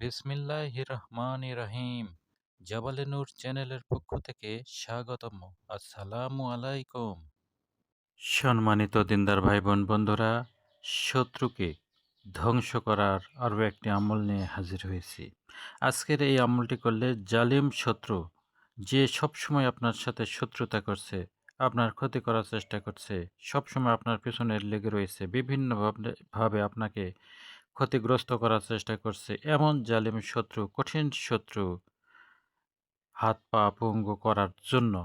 বিসমিল্লাহির রহমানির রহিম। জাবালে নূর চ্যানেলের পক্ষ থেকে স্বাগতম। আসসালামু আলাইকুম। সম্মানিত দিনদার ভাই বোন বন্ধুরা, শত্রুকে ধ্বংস করার আরও একটি আমল নিয়ে হাজির হয়েছি। আজকের এই আমলটি করলে জালিম শত্রু, যে সবসময় আপনার সাথে শত্রুতা করছে, আপনার ক্ষতি করার চেষ্টা করছে, সবসময় আপনার পেছনে লেগে রয়েছে, বিভিন্নভাবে আপনাকে ক্ষতিগ্রস্ত করার চেষ্টা করছে, এমন জালিম শত্রু, কঠিন শত্রু হাত পা পঙ্গু করার জন্য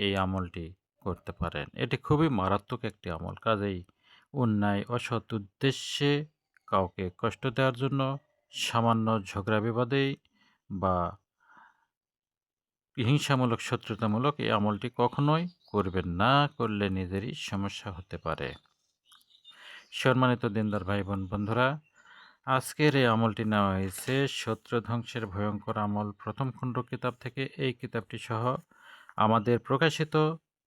এই আমলটি করতে পারেন। এটি খুবই মারাত্মক একটি আমল। কাজেই অন্যায় অসৎ উদ্দেশ্যে কাউকে কষ্ট দেওয়ার জন্য, সামান্য ঝগড়া বিবাদেই বা হিংসামূলক শত্রুতামূলক এই আমলটি কখনোই করবেন না। করলে নিজেরই সমস্যা হতে পারে। সম্মানিত দিনদার ভাই বোন বন্ধুরা, আজকের এই আমলটি নেওয়া হয়েছে শত্রু ধ্বংসের ভয়ঙ্কর আমল প্রথম খণ্ড কিতাব থেকে। এই কিতাবটি সহ আমাদের প্রকাশিত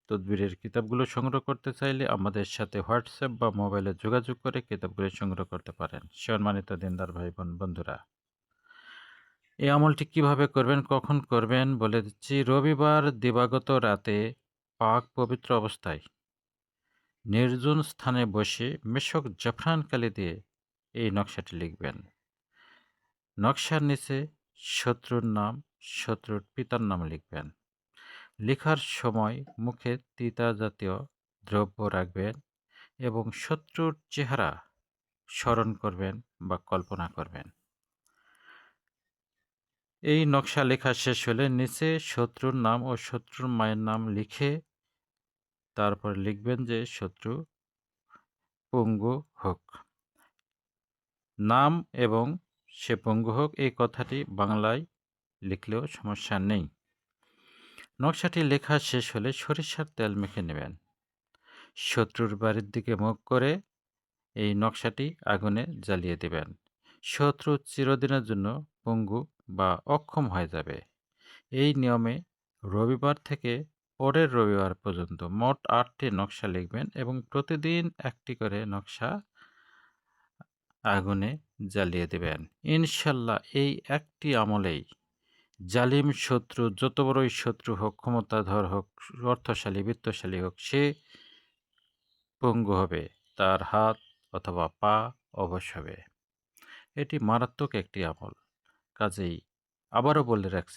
তদবিরের কিতাবগুলো সংগ্রহ করতে চাইলে আমাদের সাথে হোয়াটসঅ্যাপ বা মোবাইলে যোগাযোগ করে কিতাবগুলো সংগ্রহ করতে পারেন। সম্মানিত দিনদার ভাই বোন বন্ধুরা, এই আমলটি কিভাবে করবেন, কখন করবেন বলে দিচ্ছি। রবিবার দিবাগত রাতে পাক পবিত্র অবস্থায় নির্জন স্থানে বসে মেশক জাফরান কালি দিয়ে এই নকশাটি লিখবেন। নকশার নিচে শত্রুর নাম, শত্রুর পিতার নাম লিখবেন। লেখার সময় মুখে তিতা জাতীয় দ্রব্য রাখবেন এবং শত্রুর চেহারা স্মরণ করবেন বা কল্পনা করবেন। এই নকশা লেখা শেষ হলে নিচে শত্রুর নাম ও শত্রুর মায়ের নাম লিখে তারপর লিখবেন যে শত্রু পঙ্গু হোক। নাম এবং সে পঙ্গু হোক, এই কথাটি বাংলায় লিখলেও সমস্যা নেই। নকশাটি লেখা শেষ হলে সরিষার তেল মেখে নেবেন। শত্রুর বাড়ির দিকে মুখ করে এই নকশাটি আগুনে জ্বালিয়ে দেবেন। শত্রু চিরদিনের জন্য পঙ্গু বা অক্ষম হয়ে যাবে। এই নিয়মে রবিবার থেকে পরের রবিবার পর্যন্ত মোট 8টি নকশা লিখবেন এবং প্রতিদিন একটি করে নকশা আগুনে জ্বালিয়ে দেবেন। ইনশাল্লাহ এই একটি আমলেই জালিম শত্রু, যত বড়ই শত্রু হোক, ক্ষমতাধর হোক, অর্থশালী বিত্তশালী হোক, সে পঙ্গু হবে, তার হাত অথবা পা অবশ হবে। এটি মারাত্মক একটি আমল। কাজেই আবারও বলে রাখছি,